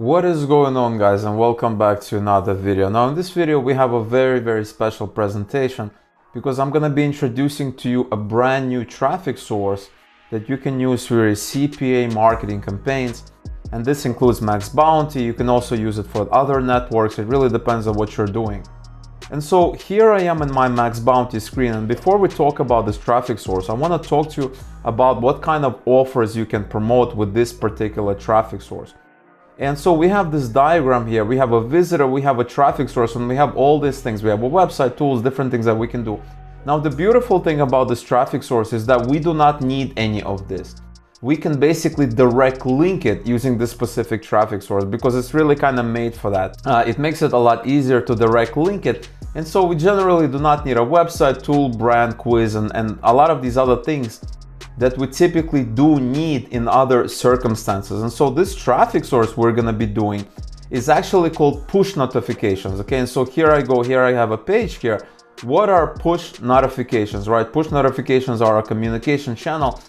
What is going on, guys, and welcome back to another video. Now in this video we have a very special presentation because I'm going to be introducing to you a brand new traffic source that you can use for your CPA marketing campaigns, and this includes MaxBounty. You can also use it for other networks. It really depends on what you're doing. And so here I am in my MaxBounty screen, and before we talk about this traffic source, I want to talk to you about what kind of offers you can promote with this particular traffic source. And so we have this diagram here. We have a visitor, we have a traffic source, and we have all these things. We have a website, tools, different things that we can do. Now, the beautiful thing about this traffic source is that we do not need any of this. We can basically direct link it using this specific traffic source because it's really kind of made for that. It makes it a lot easier to direct link it. And so we generally do not need a website, tool, brand, quiz, and a lot of these other things that we typically do need in other circumstances. And so this traffic source we're going to be doing is actually called push notifications. Okay, and so here I have a page here. What are push notifications, right? Push notifications are a communication channel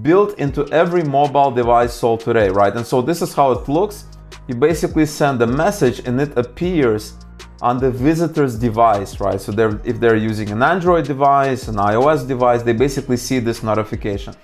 built into every mobile device sold today, right? And so this is how it looks. You basically send a message and it appears on the visitor's device, right? So if they're using an Android device, an iOS device, they basically see this notification.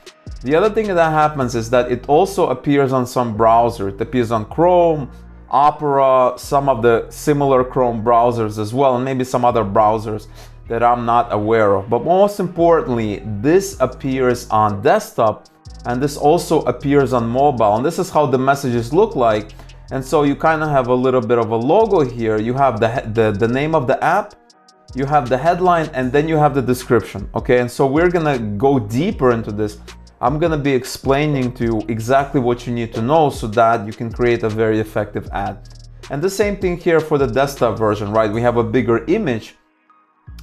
The other thing that happens is that it also appears on some browser. It appears on Chrome, Opera, some of the similar Chrome browsers as well, and maybe some other browsers that I'm not aware of. But most importantly, this appears on desktop and this also appears on mobile. And this is how the messages look like. And so you kind of have a little bit of a logo here. You have the name of the app, you have the headline, and then you have the description. Okay, and so we're gonna go deeper into this. I'm gonna be explaining to you exactly what you need to know so that you can create a very effective ad. And the same thing here for the desktop version, right? We have a bigger image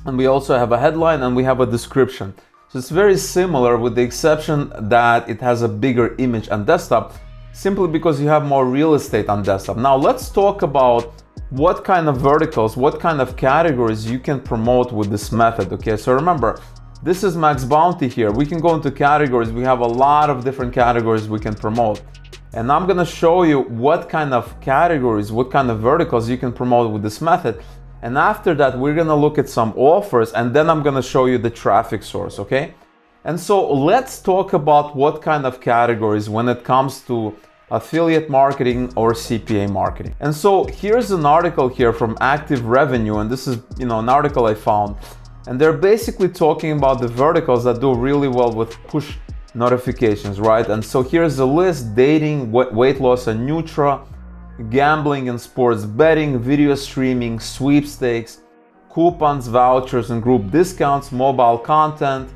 and we also have a headline and we have a description. So it's very similar with the exception that it has a bigger image on desktop, simply because you have more real estate on desktop. Now let's talk about what kind of verticals, what kind of categories you can promote with this method. Okay, so remember, this is MaxBounty here. We can go into categories. We have a lot of different categories we can promote. And I'm gonna show you what kind of categories, what kind of verticals you can promote with this method. And after that, we're gonna look at some offers, and then I'm gonna show you the traffic source, okay? And so let's talk about what kind of categories when it comes to affiliate marketing or CPA marketing. And so here's an article here from Active Revenue, and this is an article I found, and they're basically talking about the verticals that do really well with push notifications, right? And so here's a list: dating, weight loss and Nutra, gambling and sports betting, video streaming, sweepstakes, coupons, vouchers and group discounts, mobile content,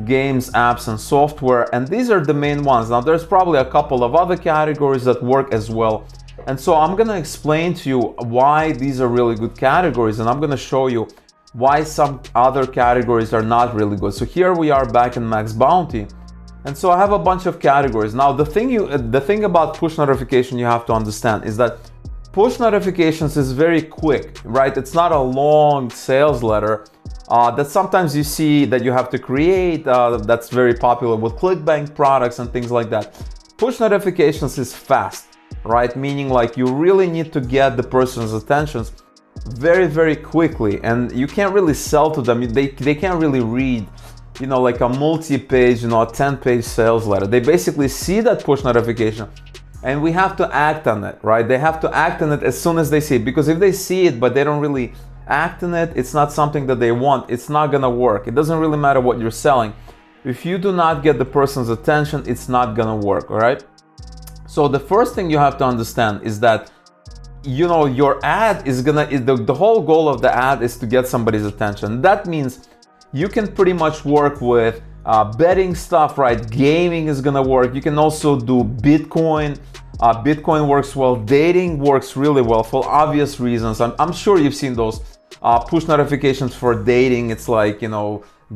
games, apps and software. And these are the main ones. Now there's probably a couple of other categories that work as well. And so I'm going to explain to you why these are really good categories, and I'm going to show you why some other categories are not really good. So here we are back in MaxBounty. And so I have a bunch of categories. Now the thing about push notification you have to understand is that push notifications is very quick, right? It's not a long sales letter that sometimes you see that you have to create. That's very popular with ClickBank products and things like that. Push notifications is fast, right? Meaning like you really need to get the person's attentions very quickly, and you can't really sell to them. They can't really read like a multi-page, a 10-page sales letter. They basically see that push notification and we have to act on it, right? They have to act on it as soon as they see it, because if they see it but they don't really act on it, it's not something that they want. It's not gonna work. It doesn't really matter what you're selling. If you do not get the person's attention, it's not gonna work, all right? So the first thing you have to understand is that your ad is the whole goal of the ad is to get somebody's attention. That means you can pretty much work with betting stuff, right? Gaming is gonna work. You can also do Bitcoin. Bitcoin works well. Dating works really well for obvious reasons. I'm sure you've seen those push notifications for dating. It's like,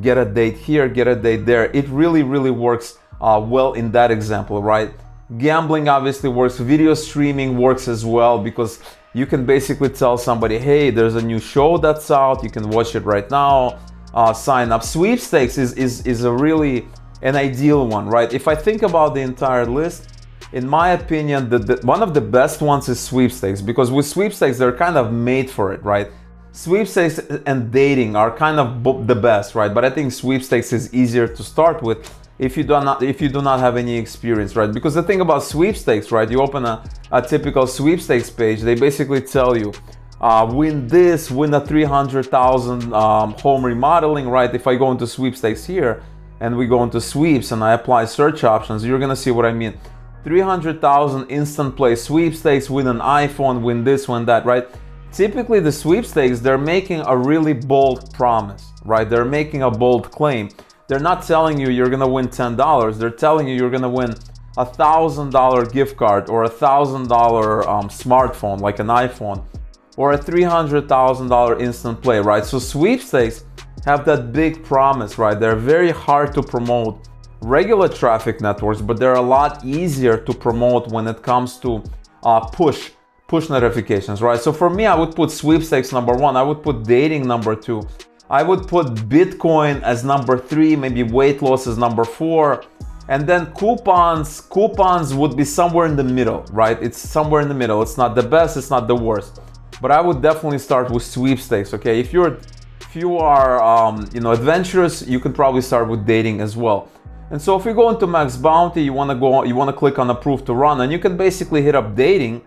get a date here, get a date there. It really works well in that example, right? Gambling obviously works. Video streaming works as well, because you can basically tell somebody, hey, there's a new show that's out. You can watch it right now. Sign up. Sweepstakes is a really an ideal one, right? If I think about the entire list, in my opinion, one of the best ones is sweepstakes, because with sweepstakes, they're kind of made for it, right? Sweepstakes and dating are kind of the best, right? But I think sweepstakes is easier to start with if you do not have any experience, right? Because the thing about sweepstakes, right? You open a typical sweepstakes page, they basically tell you, win this, win a 300,000 home remodeling, right? If I go into sweepstakes here and we go into sweeps and I apply search options, you're gonna see what I mean. 300,000 instant play sweepstakes, win an iPhone, win this, win that, right? Typically the sweepstakes, they're making a really bold promise, right? They're making a bold claim. They're not telling you you're gonna win $10. They're telling you you're gonna win a $1,000 gift card or a $1,000 smartphone like an iPhone, or a $300,000 instant play, right? So sweepstakes have that big promise, right? They're very hard to promote regular traffic networks, but they're a lot easier to promote when it comes to push notifications, right? So for me, I would put sweepstakes number 1, I would put dating number 2, I would put Bitcoin as number 3, maybe weight loss as number 4, and then coupons would be somewhere in the middle, right? It's somewhere in the middle. It's not the best, it's not the worst, but I would definitely start with sweepstakes. Okay, if you are adventurous, you could probably start with dating as well. And so if you go into MaxBounty, you want to click on approve to run, and you can basically hit up dating,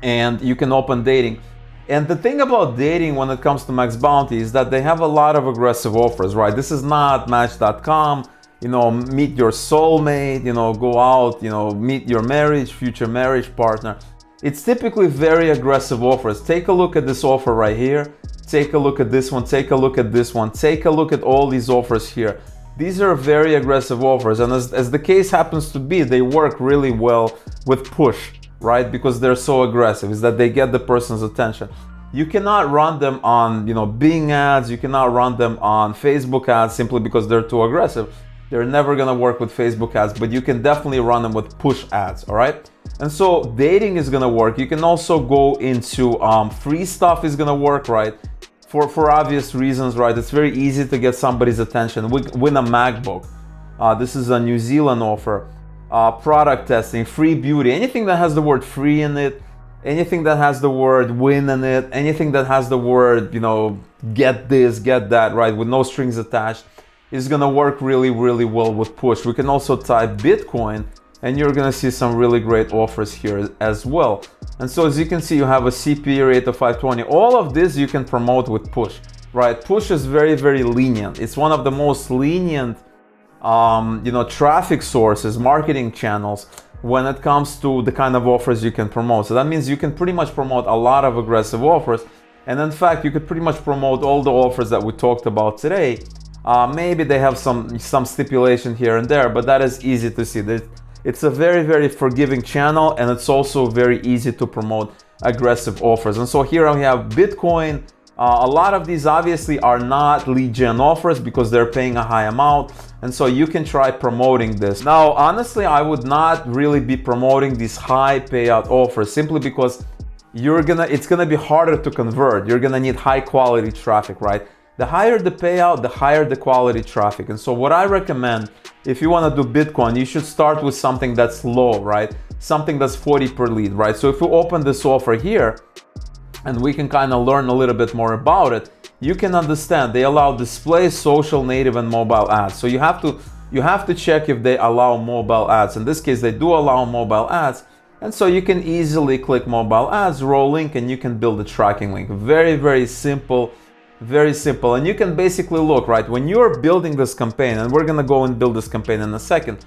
and you can open dating. And the thing about dating when it comes to MaxBounty is that they have a lot of aggressive offers, right? This is not Match.com, meet your soulmate, go out, meet your future marriage partner. It's typically very aggressive offers. Take a look at this offer right here. Take a look at this one. Take a look at this one. Take a look at all these offers here. These are very aggressive offers, and as the case happens to be, they work really well with push, right? Because they're so aggressive, is that they get the person's attention. You cannot run them on, Bing ads, you cannot run them on Facebook ads simply because they're too aggressive. They're never gonna work with Facebook ads, but you can definitely run them with push ads, all right? And so dating is gonna work. You can also go into free stuff is gonna work, right? For obvious reasons, right? It's very easy to get somebody's attention. Win a MacBook. This is a New Zealand offer. Product testing, free beauty, anything that has the word free in it, anything that has the word win in it, anything that has the word, get this, get that, right? With no strings attached, is gonna work really, really well with push. We can also type Bitcoin, and you're gonna see some really great offers here as well. And so as you can see, you have a CPA rate of 520. All of this you can promote with push, right? Push is very, very lenient. It's one of the most lenient, traffic sources, marketing channels when it comes to the kind of offers you can promote. So that means you can pretty much promote a lot of aggressive offers. And in fact, you could pretty much promote all the offers that we talked about today. Maybe they have some stipulation here and there, but that is easy to see. It's a very, very forgiving channel, and it's also very easy to promote aggressive offers. And so here we have Bitcoin. A lot of these obviously are not lead gen offers because they're paying a high amount. And so you can try promoting this. Now, honestly, I would not really be promoting these high payout offers simply because it's gonna be harder to convert. You're gonna need high quality traffic, right? The higher the payout, the higher the quality traffic. And so what I recommend, if you want to do Bitcoin, you should start with something that's low, right? Something that's 40 per lead, right? So if you open this offer here, and we can kind of learn a little bit more about it, you can understand they allow display, social, native, and mobile ads. So you have to check if they allow mobile ads. In this case, they do allow mobile ads. And so you can easily click mobile ads, row link, and you can build a tracking link. Very, very simple. Very simple. And you can basically look, right, when you're building this campaign, and we're gonna go and build this campaign in a second,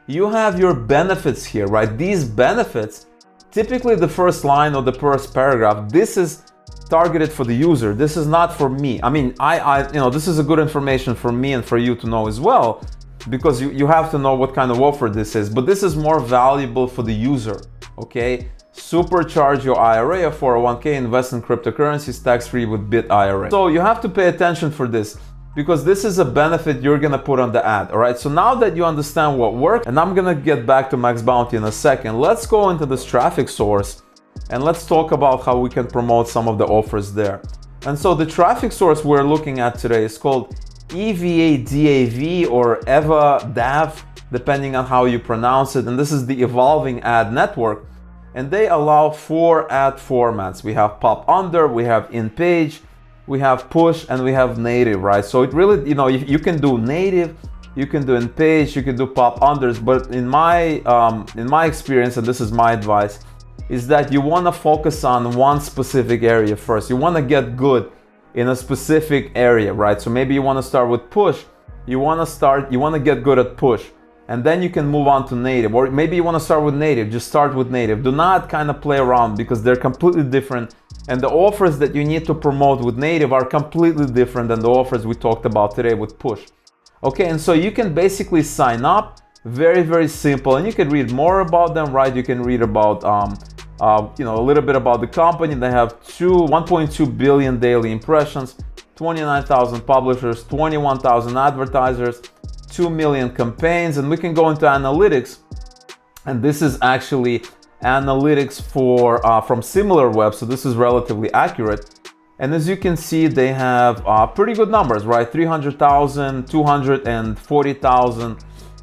you have your benefits here, right? These benefits, typically the first line or the first paragraph, this is targeted for the user. This is not for me. I mean, this is a good information for me and for you to know as well, because you have to know what kind of offer this is, but this is more valuable for the user, okay? Supercharge your IRA or 401k, invest in cryptocurrencies tax-free with Bit IRA. So you have to pay attention for this because this is a benefit you're gonna put on the ad, all right? So now that you understand what works, and I'm gonna get back to MaxBounty in a second, let's go into this traffic source and let's talk about how we can promote some of the offers there. And so the traffic source we're looking at today is called EvaDav or EvaDav. depending on how you pronounce it. And this is the evolving ad network. And they allow 4 ad formats. We have pop under, we have in page, we have push, and we have native, right? So it really, you can do native, you can do in page, you can do pop unders, but in my experience, and this is my advice, is that you want to focus on one specific area first. You want to get good in a specific area, right? So maybe you want to start with push, you want to get good at push, and then you can move on to native. Or maybe you want to start with native, just start with native. Do not kind of play around, because they're completely different. And the offers that you need to promote with native are completely different than the offers we talked about today with push. Okay, and so you can basically sign up, very, very simple. And you can read more about them, right? You can read about, a little bit about the company. They have 1.2 billion daily impressions, 29,000 publishers, 21,000 advertisers, 2 million campaigns, and we can go into analytics. And this is actually analytics from SimilarWeb, so this is relatively accurate. And as you can see, they have pretty good numbers, right? 300,000, 240,000,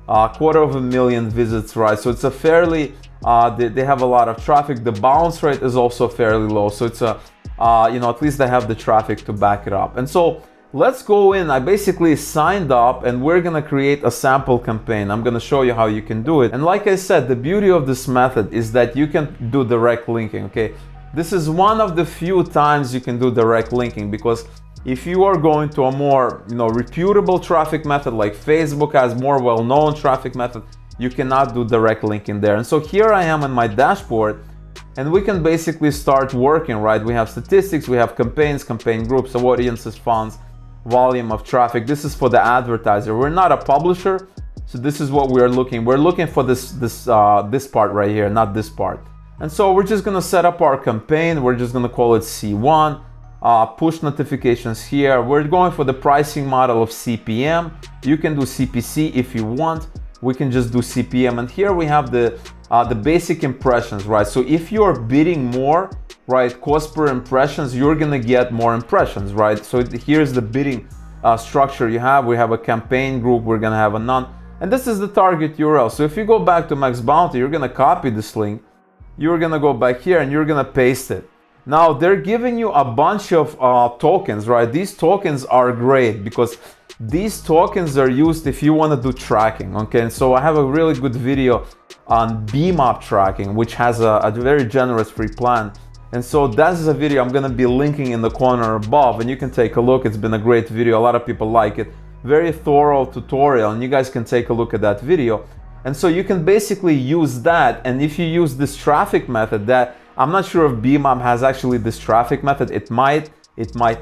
250,000 visits, right? So it's a fairly, they have a lot of traffic. The bounce rate is also fairly low. So it's at least they have the traffic to back it up. And so let's go in. I basically signed up and we're gonna create a sample campaign. I'm gonna show you how you can do it. And like I said, the beauty of this method is that you can do direct linking, okay? This is one of the few times you can do direct linking, because if you are going to a more, reputable traffic method, like Facebook has more well-known traffic method, you cannot do direct linking there. And so here I am in my dashboard, and we can basically start working, right? We have statistics, we have campaigns, campaign groups, audiences, funds, volume of traffic. This is for the advertiser. We're not a publisher, so this is what we're looking. We're looking for this part right here, not this part. And so we're just gonna set up our campaign. We're just gonna call it C1. Push notifications here. We're going for the pricing model of CPM. You can do CPC if you want. We can just do CPM. And here we have the basic impressions, right? So if you're bidding more, right, cost per impressions, you're gonna get more impressions, right? So here's the bidding structure you have. We have a campaign group, we're gonna have a none, and this is the target URL. So if you go back to MaxBounty, you're gonna copy this link, you're gonna go back here and you're gonna paste it. Now they're giving you a bunch of tokens, right? These tokens are great because these tokens are used if you want to do tracking, okay? And so I have a really good video on BMAP tracking, which has a very generous free plan. And so that is a video I'm gonna be linking in the corner above, and you can take a look. It's been a great video. A lot of people like it. Very thorough tutorial, and you guys can take a look at that video. And so you can basically use that, and if you use this traffic method, that I'm not sure if BMAP has actually this traffic method. It might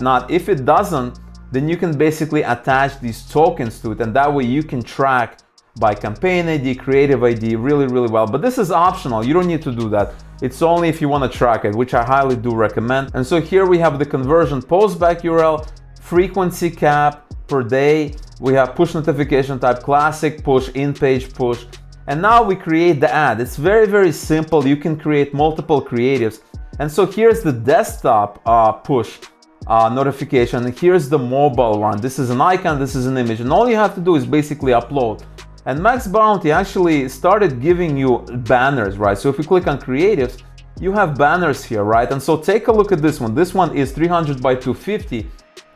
not. If it doesn't, then you can basically attach these tokens to it, and that way you can track by campaign ID, creative ID really, really well. But this is optional. You don't need to do that. It's only if you want to track it, which I highly do recommend. And so here we have the conversion postback URL, frequency cap per day. We have push notification type, classic push, in-page push. And now we create the ad. It's very, very simple. You can create multiple creatives. And so here's the desktop push notification. And here's the mobile one. This is an icon, this is an image. And all you have to do is basically upload. And MaxBounty actually started giving you banners, right? So if you click on creatives, you have banners here, right? And so take a look at this one. This one is 300 by 250.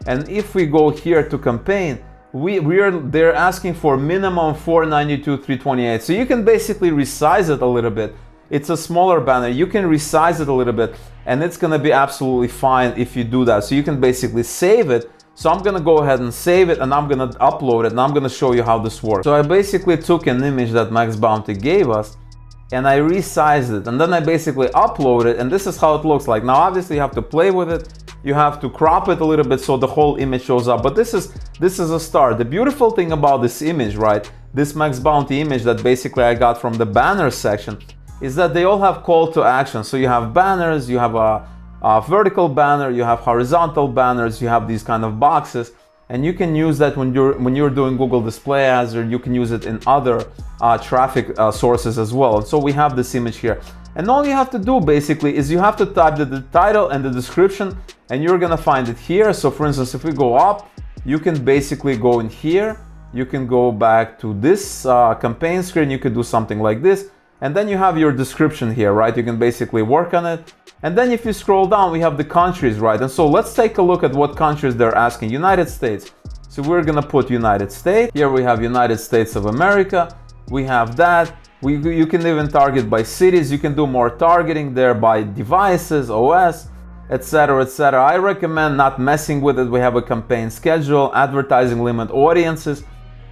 And if we go here to campaign, they're asking for minimum 492, 328. So you can basically resize it a little bit. It's a smaller banner. You can resize it a little bit, and it's gonna be absolutely fine if you do that. So you can basically save it. So I'm gonna go ahead and save it, and I'm gonna upload it, and I'm gonna show you how this works. So I basically took an image that MaxBounty gave us, and I resized it, and then I basically upload it, and this is how it looks like. Now obviously you have to play with it. You have to crop it a little bit so the whole image shows up, but this is a start. The beautiful thing about this image, right, this MaxBounty image that basically I got from the banner section, is that they all have call to action. So you have banners, you have a vertical banner, you have horizontal banners, you have these kind of boxes, and you can use that when you're doing Google Display Ads, or you can use it in other traffic sources as well. And so we have this image here. And all you have to do basically is you have to type the title and the description, and you're gonna find it here. So for instance, if we go up, you can basically go in here you can go back to this campaign screen. You could do something like this. And then you have your description here, right? You can basically work on it. And then if you scroll down, we have the countries, right? And so let's take a look at what countries they're asking. United States. So we're gonna put United States. Here we have United States of America. We have that. You can even target by cities. You can do more targeting there by devices, OS, etc., etc. I recommend not messing with it. We have a campaign schedule, advertising limit audiences,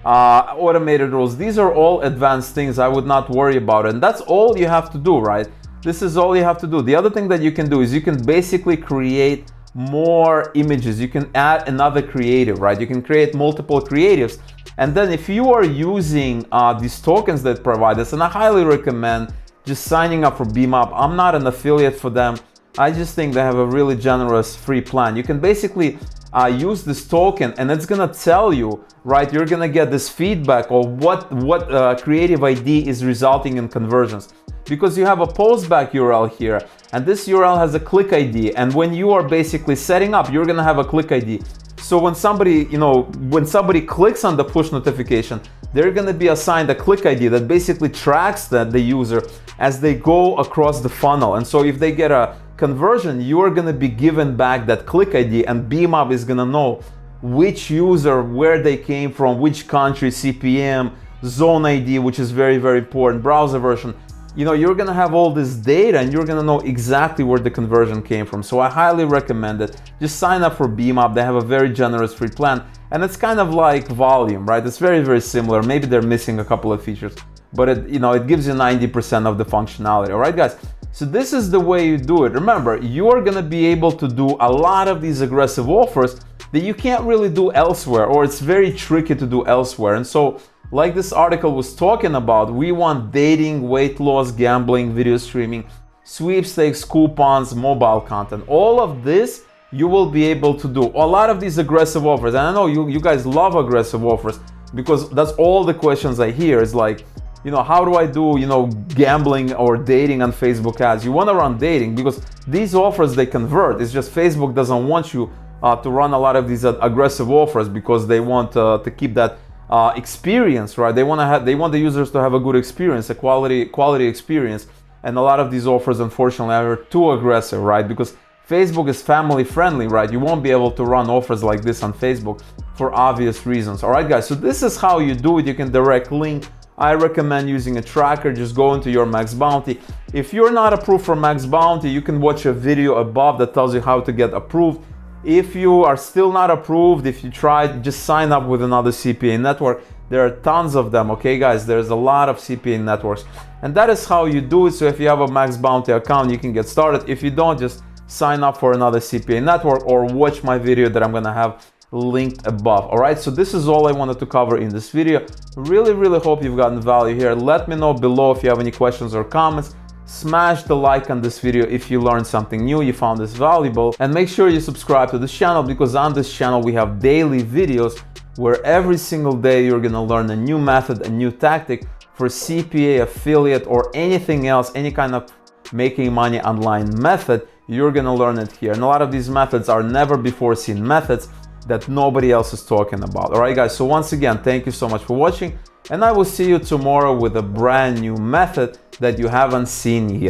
automated rules. These are all advanced things. I would not worry about it. And that's all you have to do, right? This is all you have to do. The other thing that you can do is you can basically create more images. You can add another creative, right? You can create multiple creatives. And then if you are using these tokens that provide us, and I highly recommend just signing up for BeamUp. I'm not an affiliate for them. I just think they have a really generous free plan. You can basically use this token and it's gonna tell you, right, you're gonna get this feedback of what creative ID is resulting in conversions. Because you have a postback URL here, and this URL has a click ID, and when you are basically setting up, you're gonna have a click ID. So when somebody, when somebody clicks on the push notification, they're gonna be assigned a click ID that basically tracks the user as they go across the funnel. And so if they get a conversion, you are gonna be given back that click ID, and BeamUp is gonna know which user, where they came from, which country, CPM, zone ID, which is very, very important, browser version. You're gonna have all this data and you're gonna know exactly where the conversion came from. So I highly recommend it. Just sign up for BeamUp. They have a very generous free plan, and it's kind of like Volume, right? It's very, very similar. Maybe they're missing a couple of features, but it gives you 90% of the functionality. All right, guys. So this is the way you do it. Remember, you are gonna be able to do a lot of these aggressive offers that you can't really do elsewhere, or it's very tricky to do elsewhere. And so, like this article was talking about, we want dating, weight loss, gambling, video streaming, sweepstakes, coupons, mobile content. All of this you will be able to do. A lot of these aggressive offers, and I know you guys love aggressive offers because that's all the questions I hear is like, how do I do, gambling or dating on Facebook ads? You want to run dating because these offers, they convert. It's just Facebook doesn't want you to run a lot of these aggressive offers because they want to keep that experience, right? They want the users to have a good experience, a quality experience. And a lot of these offers, unfortunately, are too aggressive, right? Because Facebook is family friendly, right? You won't be able to run offers like this on Facebook for obvious reasons. All right, guys. So this is how you do it. You can direct link. I recommend using a tracker. Just go into your MaxBounty. If you're not approved for MaxBounty, you can watch a video above that tells you how to get approved. If you are still not approved, if you tried, just sign up with another CPA network. There are tons of them, okay, guys? There's a lot of CPA networks. And that is how you do it. So if you have a MaxBounty account, you can get started. If you don't, just sign up for another CPA network or watch my video that I'm gonna have linked above. All right, so this is all I wanted to cover in this video. Really hope you've gotten value here. Let me know below if you have any questions or comments. Smash the like on this video if you learned something new, you found this valuable, and make sure you subscribe to this channel because on this channel we have daily videos where every single day you're gonna learn a new method, a new tactic for CPA, affiliate, or anything else, any kind of making money online method. You're gonna learn it here. And a lot of these methods are never before seen methods that nobody else is talking about. All right, guys, so once again, thank you so much for watching, and I will see you tomorrow with a brand new method that you haven't seen yet.